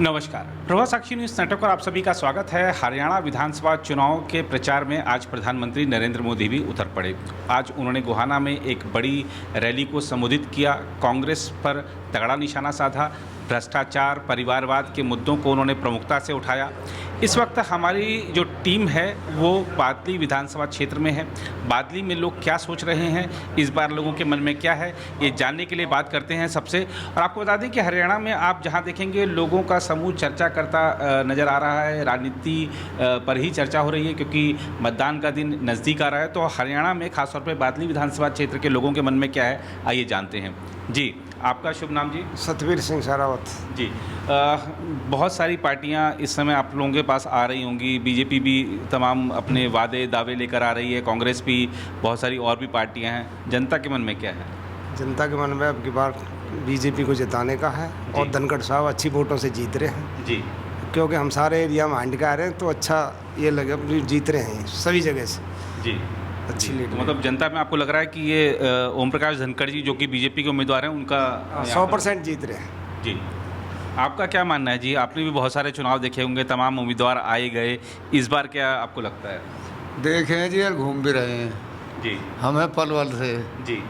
नमस्कार, प्रभा साक्षी news network पर आप सभी का स्वागत है। हरियाणा विधानसभा चुनाव के प्रचार में आज प्रधानमंत्री नरेंद्र मोदी भी उतर पड़े। आज उन्होंने गोहाना में एक बड़ी रैली को संबोधित किया, कांग्रेस पर तगड़ा निशाना साधा, भ्रष्टाचार, परिवारवाद के मुद्दों को उन्होंने प्रमुखता से उठाया। इस वक्त हमारी जो टीम है वो बादली विधानसभा क्षेत्र में है। बादली में लोग क्या सोच रहे हैं, इस बार लोगों के मन में क्या है, ये जानने के लिए बात करते हैं सबसे। और आपको बता दें कि हरियाणा में आप जहां देखेंगे लोगों का समूह चर्चा करता नज़र आ रहा है। राजनीति पर ही चर्चा हो रही है क्योंकि मतदान का दिन नज़दीक आ रहा है। तो हरियाणा में खासतौर पर बादली विधानसभा क्षेत्र के लोगों के मन में क्या है, आइए जानते हैं। जी, आपका शुभ नाम जी? सतवीर सिंह सारावत जी। बहुत सारी पार्टियां इस समय आप लोगों के पास आ रही होंगी। बीजेपी भी तमाम अपने वादे दावे लेकर आ रही है, कांग्रेस भी, बहुत सारी और भी पार्टियां हैं। जनता के मन में क्या है? जनता के मन में अब की बार बीजेपी को जिताने का है और धनखड़ साहब अच्छी वोटों से जीत रहे हैं जी, क्योंकि हम सारे एरिया में हैंड के आ रहे हैं तो अच्छा ये लगे जीत रहे हैं सभी जगह से जी, अच्छी लीड। तो मतलब जनता में आपको लग रहा है कि ये ओम प्रकाश धनखड़ जी जो कि बीजेपी के उम्मीदवार हैं उनका 100% जीत रहे हैं जी। आपका क्या मानना है जी? आपने भी बहुत सारे चुनाव देखे होंगे, तमाम उम्मीदवार आए गए, इस बार क्या आपको लगता है? देखे हैं जी यार, घूम भी रहे हैं जी हमें पलवल से, जी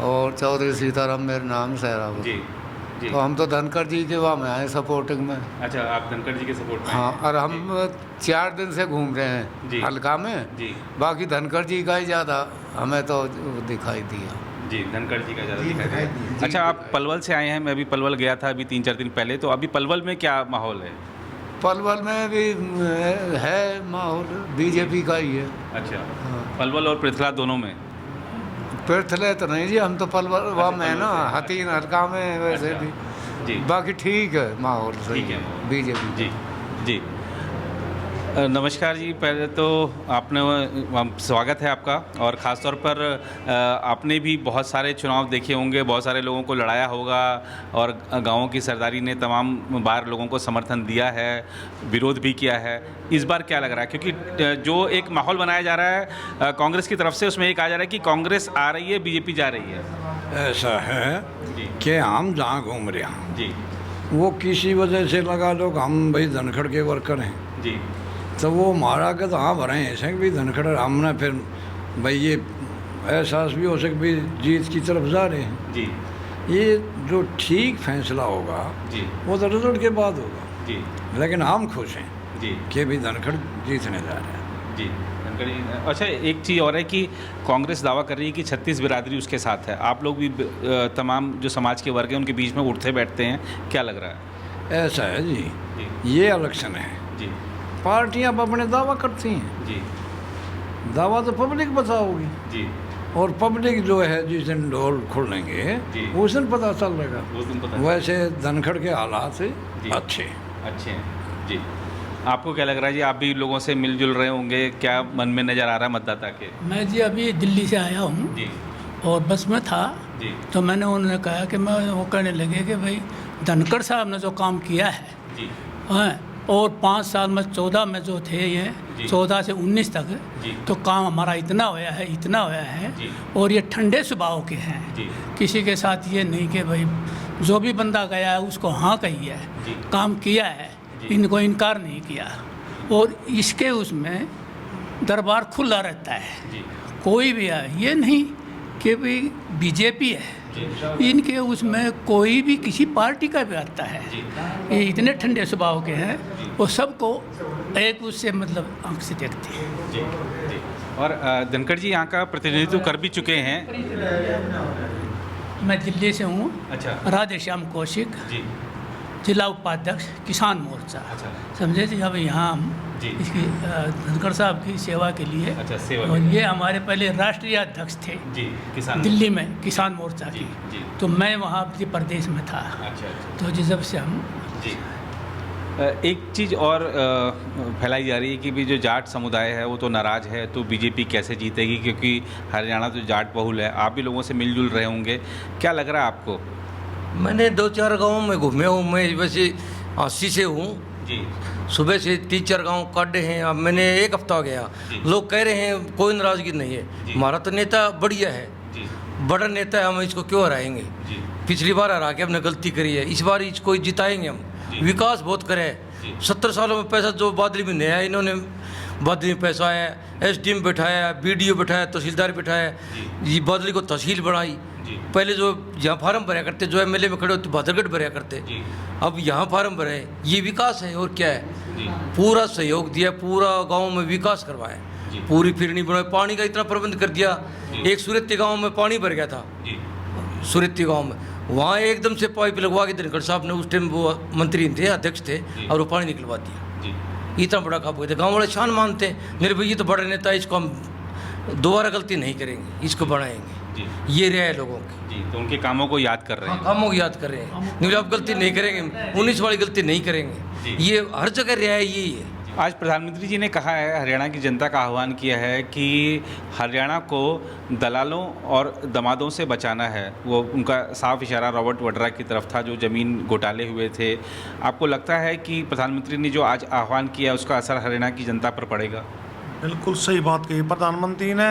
और चौधरी सीताराम मेरे नाम सहरावत। जी जी। तो हम तो धनखड़ जी के वहाँ में आए सपोर्टिंग में। अच्छा, आप धनखड़ जी के सपोर्ट में? हाँ, और हम 4 दिन से घूम रहे जी। हैं हल्का में जी बाकी धनखड़ जी का ही ज़्यादा हमें तो दिखाई दिया। जी, धनखड़ जी का ज़्यादा दिखाई दिखाई दिया। दिया। अच्छा, आप पलवल से आए हैं, मैं भी पलवल गया था अभी 3-4 दिन पहले। तो अभी पलवल में क्या माहौल है? पलवल में भी है माहौल बीजेपी का ही है। अच्छा, हाँ। पलवल और पृथला दोनों में? पृथले तो नहीं जी, हम तो पलवल वहाँ में है ना, पलवल से। हतीन हल्का में वैसे अच्छा। भी जी बाकी ठीक है माहौल सही ठीक है माहौल। बीजेपी। जी जी। नमस्कार जी, पहले तो आपने स्वागत है आपका। और ख़ास तौर पर आपने भी बहुत सारे चुनाव देखे होंगे, बहुत सारे लोगों को लड़ाया होगा और गाँवों की सरदारी ने तमाम बार लोगों को समर्थन दिया है, विरोध भी किया है। इस बार क्या लग रहा है? क्योंकि जो एक माहौल बनाया जा रहा है कांग्रेस की तरफ से, उसमें ये कहा जा रहा है कि कांग्रेस आ रही है, बीजेपी जा रही है। ऐसा है जी कि हम जहाँ घूम रहे हैं जी वो किसी वजह से लगा लो कि हम भाई धनखड़ के वर्कर हैं, जी तो वो मारा के तो हाँ भरे हैं ऐसे कि भाई धनखड़, हमने फिर भाई ये एहसास भी हो सके भाई जीत की तरफ जा रहे हैं। जी ये जो ठीक फैसला होगा जी वो तो रिजल्ट के बाद होगा, जी लेकिन हम खुश हैं जी कि भाई धनखड़ जीतने जा रहे हैं। जी। अच्छा, एक चीज़ और है कि कांग्रेस दावा कर रही है कि 36 बिरादरी उसके साथ है। आप लोग भी तमाम जो समाज के वर्ग हैं उनके बीच में उठते बैठते हैं, क्या लग रहा है? ऐसा है जी, जी ये इलेक्शन है, जी पार्टियां अब अपने दावा करती हैं, जी दावा तो पब्लिक बताओगी जी। और पब्लिक जो है जिस दिन ढोल खुलेंगे जी। उस दिन पता चल रहेगा। उस दिन पता वैसे धनखड़ के हालात जी। अच्छे। अच्छे हैं जी। आपको क्या लग रहा है जी? आप भी लोगों से मिलजुल रहे होंगे, क्या मन में नज़र आ रहा है मतदाता के? मैं जी अभी दिल्ली से आया हूँ जी और बस में था जी तो मैंने उन्होंने कहा कि मैं वो कहने लगे कि भाई धनखड़ साहब ने जो काम किया है जी हैं, और 5 साल में 14 में जो थे ये जी। 14 से 19 तक जी। तो काम हमारा इतना होया है, इतना होया है। जी। और ये ठंडे स्वभाव के हैं, जी किसी के साथ ये नहीं कि भाई जो भी बंदा गया है उसको हाँ कही है, जी। काम किया है, जी। इनको इनकार नहीं किया। और इसके उसमें दरबार खुला रहता है, जी कोई भी है, ये नहीं कि भाई बीजेपी है, जी इनके उसमें कोई भी किसी पार्टी का भी आता है, जी ये इतने ठंडे स्वभाव के हैं, वो सबको एक उससे मतलब आंख से देखते हैं। जी जी। और धनखड़ जी यहाँ का प्रतिनिधित्व कर भी चुके हैं। मैं दिल्ली से हूँ, अच्छा राधे श्याम कौशिक, जी जिला उपाध्यक्ष किसान मोर्चा। अच्छा समझे जी? अब यहाँ हम जी। इसकी धनखड़ साहब की सेवा के लिए, अच्छा, सेवा और के लिए। ये हमारे पहले राष्ट्रीय अध्यक्ष थे जी किसान दिल्ली में किसान मोर्चा जी की, जी। तो मैं वहाँ मध्य प्रदेश में था। अच्छा अच्छा तो जिस जब से हम जी। एक चीज़ और फैलाई जा रही है कि भी जो जाट समुदाय है वो तो नाराज़ है, तो बीजेपी कैसे जीतेगी? क्योंकि हरियाणा तो जाट बहुल है, आप भी लोगों से मिलजुल रहे होंगे, क्या लग रहा है आपको? मैंने 2-4 गाँव में घूमे हूँ, मैं वैसे 80 से हूँ, जी सुबह से 3-4 गाँव काटे हैं। अब मैंने 1 हफ्ता हो गया, जी। लोग कह रहे हैं कोई नाराज़गी नहीं जी। है, हमारा तो नेता बढ़िया है, जी बड़ा नेता है, हम इसको क्यों हराएंगे? जी पिछली बार हरा के हमने गलती करी है, इस बार इसको जिताएंगे हम। विकास बहुत करे है। 70 सालों में पैसा जो बादली में नहीं आया, इन्होंने बादली में पैसा आया, SDM बैठाया, BDO बैठाया, तहसीलदार बैठाया, ये बादली को तहसील बढ़ाई। पहले जो यहाँ फार्म भरा करते, जो MLA में खड़े होते बहादुरगढ़ भरा करते, अब यहाँ फार्म भरे, ये विकास है और क्या है। पूरा सहयोग दिया, पूरा गांव में विकास करवाया, पूरी फिरनी बनाई, पानी का इतना प्रबंध कर दिया। एक सूरती गांव में पानी भर गया था, सूरती गांव में, वहाँ एकदम से पाइप लगवा के धनखड़ साहब ने, उस टाइम वो मंत्री थे, अध्यक्ष थे, और वो पानी निकलवा दिया। इतना बड़ा काम करते, गाँव वाले शान मानते हैं, मेरे भाई ये तो बड़े नेता, इसको हम दोबारा गलती नहीं करेंगे, इसको बढ़ाएंगे। ये रहा है लोगों की। तो उनके कामों को याद कर रहे हैं। कामों को याद कर रहे हैं, नहीं अब गलती नहीं करेंगे, 19 वाली गलती नहीं करेंगे, ये हर जगह रहा है, यही है। आज प्रधानमंत्री जी ने कहा है, हरियाणा की जनता का आह्वान किया है कि हरियाणा को दलालों और दमादों से बचाना है। वो उनका साफ इशारा रॉबर्ट वड्रा की तरफ था, जो ज़मीन घोटाले हुए थे। आपको लगता है कि प्रधानमंत्री ने जो आज आह्वान किया, उसका असर हरियाणा की जनता पर पड़ेगा? बिल्कुल सही बात कही प्रधानमंत्री ने।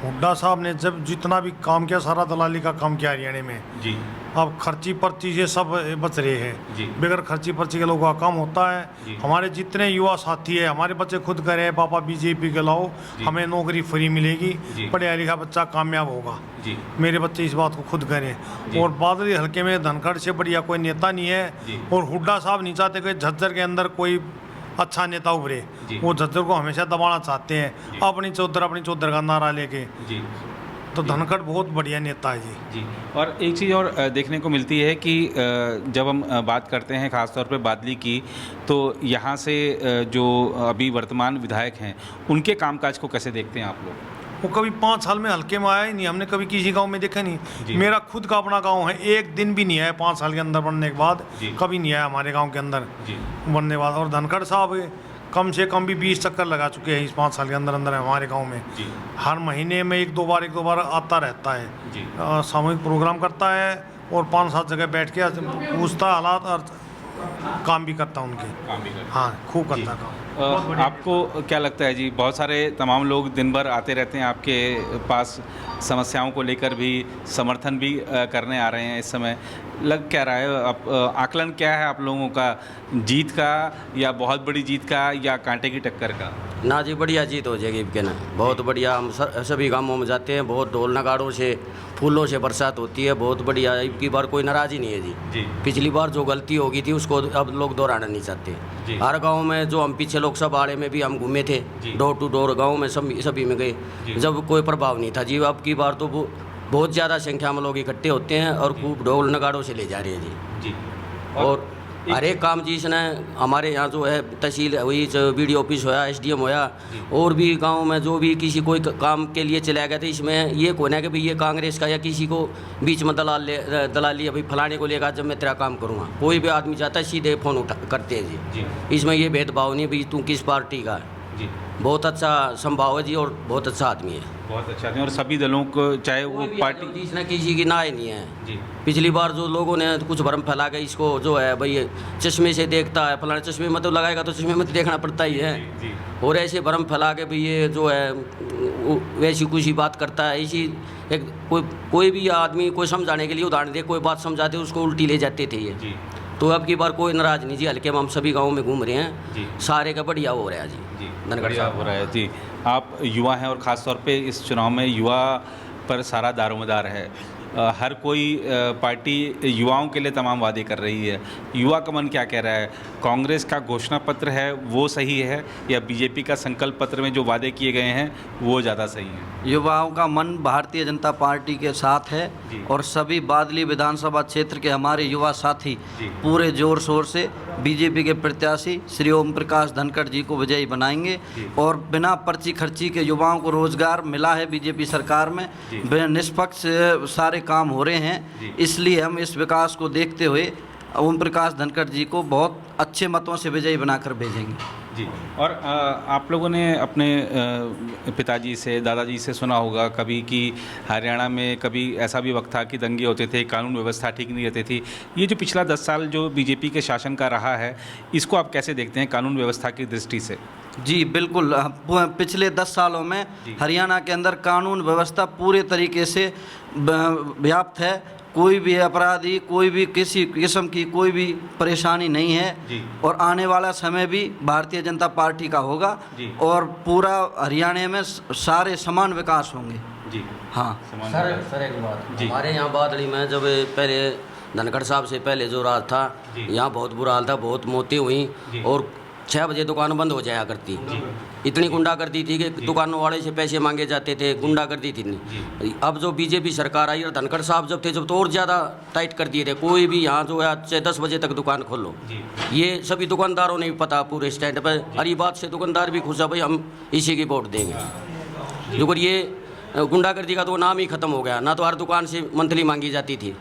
हुड्डा साहब ने जब जितना भी काम किया, सारा दलाली का काम किया हरियाणा में। जी। अब खर्ची पर्ची से सब बच रहे हैं, बगैर खर्ची पर्ची के लोगों का काम होता है। हमारे जितने युवा साथी है, हमारे बच्चे खुद कह रहे हैं पापा BJP के लाओ, हमें नौकरी फ्री मिलेगी, पढ़ा लिखा बच्चा कामयाब होगा। मेरे बच्चे इस बात को खुद कह रहे हैं। और बादली हल्के में धनखड़ से बढ़िया कोई नेता नहीं है, और हुड्डा साहब नहीं चाहते कि झज्जर के अंदर कोई अच्छा नेता उभरे। वो झज्जर को हमेशा दबाना चाहते हैं, अपनी चौधर का नारा लेके। तो धनखड़ बहुत बढ़िया नेता है जी। और एक चीज़ और देखने को मिलती है कि जब हम बात करते हैं ख़ासतौर पे बादली की, तो यहाँ से जो अभी वर्तमान विधायक हैं, उनके कामकाज को कैसे देखते हैं आप लोग? वो कभी 5 साल में हल्के में आया ही नहीं, हमने कभी किसी गांव में देखा नहीं। मेरा खुद का अपना गांव है, एक दिन भी नहीं आया 5 साल के अंदर बनने के बाद, कभी नहीं आया हमारे गांव के अंदर बनने के बाद। और धनखड़ साहब कम से कम भी 20 चक्कर लगा चुके हैं इस 5 साल के अंदर हमारे गांव में। हर महीने में एक दो बार आता रहता है, सामूहिक प्रोग्राम करता है, और 5-7 जगह बैठ के पूछता हालात और काम भी करता उनके। हाँ, खूब करता काम। आपको क्या लगता है जी, बहुत सारे तमाम लोग दिन भर आते रहते हैं आपके पास, समस्याओं को लेकर भी, समर्थन भी करने आ रहे हैं इस समय। लग क्या रहा है, आप आकलन क्या है आप लोगों का, जीत का या बहुत बड़ी जीत का या कांटे की टक्कर का? ना जी, बढ़िया जीत हो जाएगी इनके ना, बहुत बढ़िया। हम सभी गांवों में जाते हैं, बहुत ढोल नगाड़ों से, फूलों से बरसात होती है, बहुत बढ़िया। इनकी बार कोई नाराज़ी नहीं है जी। पिछली बार जो गलती हो गई थी उसको अब लोग दोहराना नहीं चाहते। हर गांव में जो हम पीछे लोकसभा आड़े में भी हम घूमे थे, डोर टू डोर गाँव में सभी में गए, जब कोई प्रभाव नहीं था जी। अब की बार तो बहुत ज़्यादा संख्या में लोग इकट्ठे होते हैं और खूब ढोल नगाड़ों से ले जा रहे हैं जी। और हर एक काम जी इसने हमारे यहाँ जो है तहसील हुई, BDO ऑफिस होया, SDM होया, और भी गांव में जो भी किसी कोई काम के लिए चलाया गया था, इसमें ये कोई ना कि भाई ये कांग्रेस का या किसी को बीच में दलाली अभी फलाने को लेकर जब मैं तेरा काम करूँगा, कोई भी आदमी चाहता है सीधे फ़ोन करते हैं जी। इसमें ये भेदभाव नहीं भाई तू किस पार्टी का है। बहुत अच्छा संभाव है जी, और बहुत अच्छा आदमी है, बहुत अच्छा आदमी। और सभी दलों को, चाहे वो पार्टी, इसने किसी की ना ही नहीं है जी। पिछली बार जो लोगों ने कुछ भरम फैला के इसको जो है भाई चश्मे से देखता है, फलाने चश्मे में तो लगाएगा तो चश्मे में तो देखना पड़ता ही है। और ऐसे भरम फैला के भाई ये जो है वैसी कुछ ही बात करता है। इसी एक कोई भी आदमी कोई समझाने के लिए उदाहरण दे, कोई बात समझाते उसको उल्टी ले जाते थे ये। तो अब की बार कोई नाराज नहीं जी, हल्के में हम सभी गाँव में घूम रहे हैं, सारे का बढ़िया हो रहा है जी। बढ़िया हो रहा है जी। आप युवा हैं और ख़ास तौर पे इस चुनाव में युवा पर सारा दारोमदार है। हर कोई पार्टी युवाओं के लिए तमाम वादे कर रही है। युवा का मन क्या कह रहा है? कांग्रेस का घोषणा पत्र है वो सही है, या BJP का संकल्प पत्र में जो वादे किए गए हैं वो ज़्यादा सही है? युवाओं का मन भारतीय जनता पार्टी के साथ है, और सभी बादली विधानसभा क्षेत्र के हमारे युवा साथी पूरे जोर शोर से BJP के प्रत्याशी श्री ओम प्रकाश धनखड़ जी को विजयी बनाएंगे। और बिना पर्ची खर्ची के युवाओं को रोजगार मिला है BJP सरकार में, निष्पक्ष सारे काम हो रहे हैं, इसलिए हम इस विकास को देखते हुए ओम प्रकाश धनखड़ जी को बहुत अच्छे मतों से विजयी बनाकर भेजेंगे जी। और आप लोगों ने अपने पिताजी से, दादाजी से सुना होगा कभी कि हरियाणा में कभी ऐसा भी वक्त था कि दंगे होते थे, कानून व्यवस्था ठीक नहीं रहती थी। ये जो पिछला 10 साल जो BJP के शासन का रहा है, इसको आप कैसे देखते हैं कानून व्यवस्था की दृष्टि से? जी बिल्कुल, पिछले 10 सालों में हरियाणा के अंदर कानून व्यवस्था पूरे तरीके से व्याप्त है। कोई भी अपराधी, कोई भी किसी किस्म की कोई भी परेशानी नहीं है और आने वाला समय भी भारतीय जनता पार्टी का होगा और पूरा हरियाणा में सारे समान विकास होंगे जी। हाँ सर एक बात, हमारे यहाँ बादली में जब पहले धनखड़ साहब से पहले जो राज था, यहाँ बहुत बुरा हाल था, बहुत मौतें हुई और 6 बजे दुकान बंद हो जाया करती। इतनी गुंडागर्दी थी कि दुकानों वाले से पैसे मांगे जाते थे, गुंडागर्दी थी। अब जो बीजेपी सरकार आई और धनखड़ साहब जब थे जब तो और ज़्यादा टाइट कर दिए थे। कोई भी यहाँ जो है 10 बजे तक दुकान खोलो, ये सभी दुकानदारों ने भी पता पूरे स्टैंड पर। और ये बात से दुकानदार भी खुश है, भाई हम इसी की वोट देंगे। जो ये गुंडागर्दी का तो नाम ही खत्म हो गया, ना तो हर दुकान से मंथली मांगी जाती थी।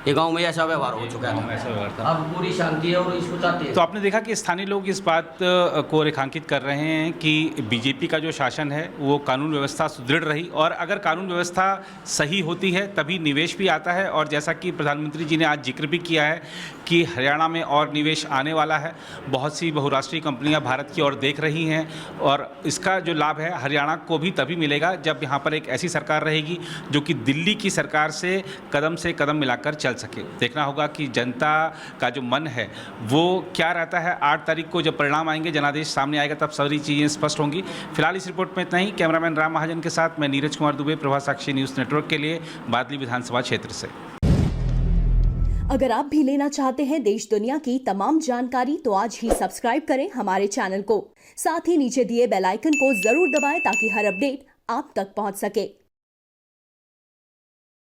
ये गांव में ऐसा व्यवहार हो चुका है, अब पूरी शांति है और इसको चाहते हैं। तो आपने देखा कि स्थानीय लोग इस बात को रेखांकित कर रहे हैं कि बीजेपी का जो शासन है वो कानून व्यवस्था सुदृढ़ रही, और अगर कानून व्यवस्था सही होती है तभी निवेश भी आता है। और जैसा कि प्रधानमंत्री जी ने आज जिक्र भी किया है कि हरियाणा में और निवेश आने वाला है। बहुत सी बहुराष्ट्रीय कंपनियां भारत की ओर देख रही हैं और इसका जो लाभ है हरियाणा को भी तभी मिलेगा जब यहाँ पर एक ऐसी सरकार रहेगी जो कि दिल्ली की सरकार से कदम मिलाकर चल सके। देखना होगा कि जनता का जो मन है वो क्या रहता है। 8 तारीख को जब परिणाम आएंगे, जनादेश सामने आएगा, तब सारी चीज़ें स्पष्ट होंगी। फिलहाल इस रिपोर्ट में इतना ही। कैमरामैन राम महाजन के साथ मैं नीरज कुमार दुबे, प्रभा साक्षी न्यूज़ नेटवर्क के लिए बादली विधानसभा क्षेत्र से। अगर आप भी लेना चाहते हैं देश दुनिया की तमाम जानकारी तो आज ही सब्सक्राइब करें हमारे चैनल को। साथ ही नीचे दिए बेल आइकन को जरूर दबाएं ताकि हर अपडेट आप तक पहुंच सके।